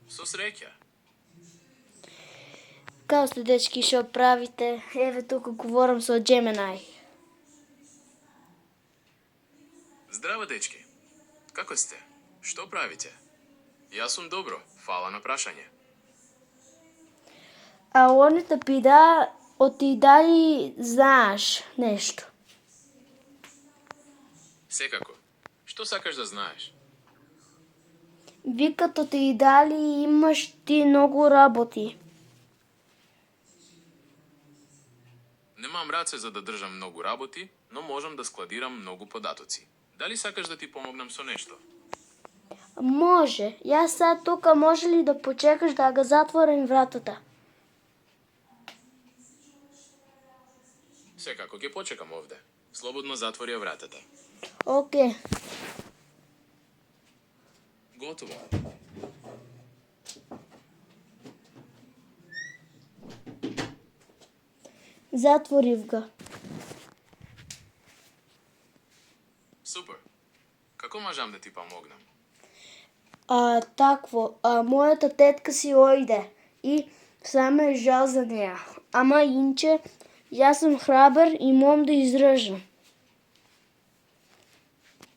Со среќа. Као сте, дечки, што правите? Еве тука говорам со Gemini. Здраво, дечки. Како сте? Што правите? Јас сум добро, фала на прашање. А они те пита, оти дали знаеш нешто? Секако. Што сакаш да знаеш? Викат оти дали имаш ти многу работи. Немам раце за да држам многу работи, но можам да складирам многу податоци. Дали сакаш да ти помогнам со нешто? Може. Јас сега тука може ли да почекаш да го затворим вратата? Секако ќе почекам овде. Слободно затвори ја вратата. Океј. Готово. Затворив го. Супер. Како можам да ти помогнам? Такво, мојата тетка си ојде и само е жал за неа. Ама инче, јас сум храбар и мом да издржам.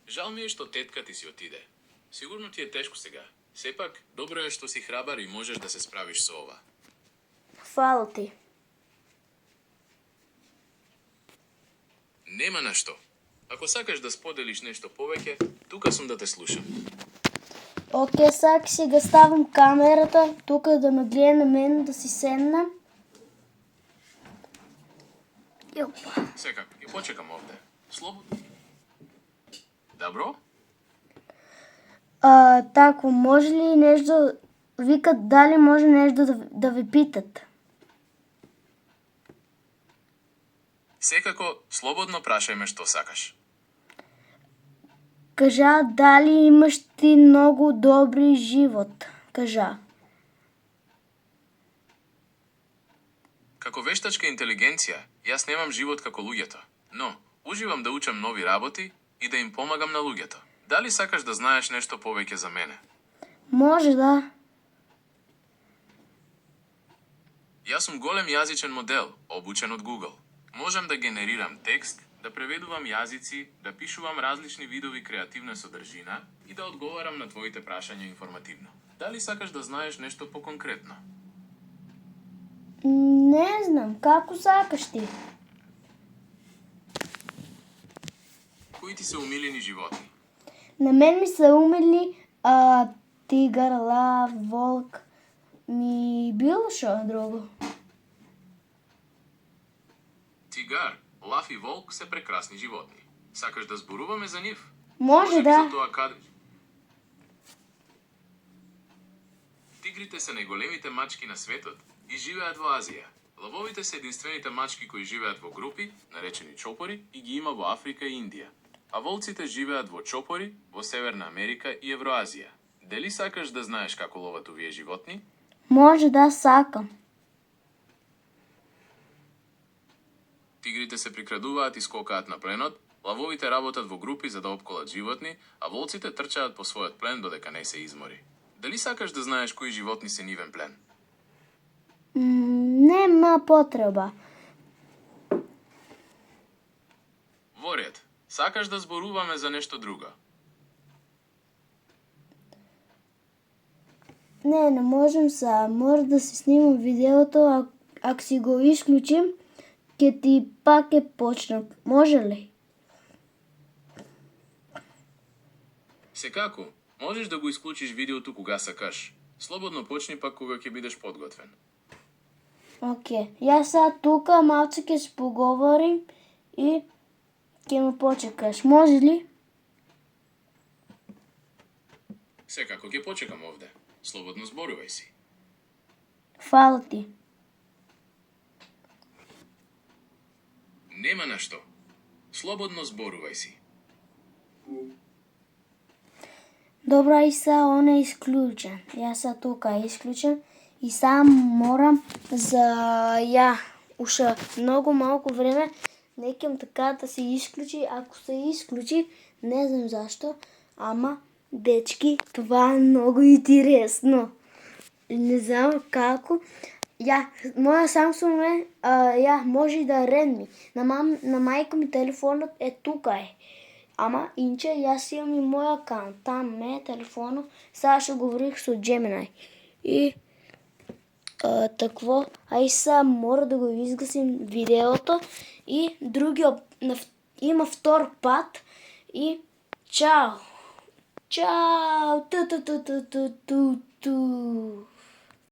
Жал ми е што тетка ти си отиде. Сигурно ти е тешко сега. Сепак, добро е што си храбар и можеш да се справиш со ова. Фала ти. Нема на што. Ако сакаш да споделиш нешто повеќе, тука сум да те слушам. Океј, сега си го ставам камерата, тука да ме гледа на мен, да си седна. Секако, ќе почекам овде. Слободно. Добро? Тако, може ли нешто, викат дали може нешто да ви питат? Секако, слободно прашај ме што сакаш. Кажа, дали имаш ти многу добри живот? Кажа. Како вештачка интелигенција, јас немам живот како луѓето, но уживам да учам нови работи и да им помагам на луѓето. Дали сакаш да знаеш нешто повеќе за мене? Може да. Јас сум голем јазичен модел, обучен од Google. Можам да генерирам текст, да преведувам јазици, да пишувам различни видови креативна содржина и да одговарам на твоите прашања информативно. Дали сакаш да знаеш нешто поконкретно? Не знам, како сакаш ти? Кои ти се умилени животни? На мен ми се умили тигар, лав, волк, ми било шо друго. Тигар, лав и волк се прекрасни животни. Сакаш да зборуваме за нив? Може би да. За тоа Тигрите се најголемите мачки на светот и живеат во Азија. Лавовите се единствените мачки кои живеат во групи, наречени чопори, и ги има во Африка и Индија. А волците живеат во чопори, во Северна Америка и Евроазија. Дали сакаш да знаеш како ловат овие животни? Може да, сакам. Тигрите се прикрадуваат и скокаат на пленот, лавовите работат во групи за да опколат животни, а волците трчаат по својот плен додека не се измори. Дали сакаш да знаеш кои животни се нивен плен? Нема потреба. Во ред. Сакаш да зборуваме за нешто друго? Не можем сега. Мора да се снимам видеото, ако си го исклучим, ќе ти пак е почнам. Може ли? Секако, можеш да го исклучиш видеото кога сакаш. Слободно почни пак кога ќе бидеш подготвен. Океј. Јас сега тука малце ќе се поговорим и ќе ме почекаш. Може ли? Секако ќе почекам овде. Слободно зборувај си. Фала ти. Нема на што. Слободно зборувај си. Добра, и сега он е исклучен. Јас сега тука е исклучен и сам морам за уша многу малку време некем така да се исклучи. Ако се исклучи, не знам зашто, ама дечки, това е многу интересно. не знам како. Моја Samsung е, може да Redmi. На мајка ми телефонот е тука е. Ама инче јас имам и мој акаунт. Там ме е телефонот. Сега што говорих со Gemini. И такво, ај сега мора да го изгасим видеото и има втор пат и чао. Чао. Ту.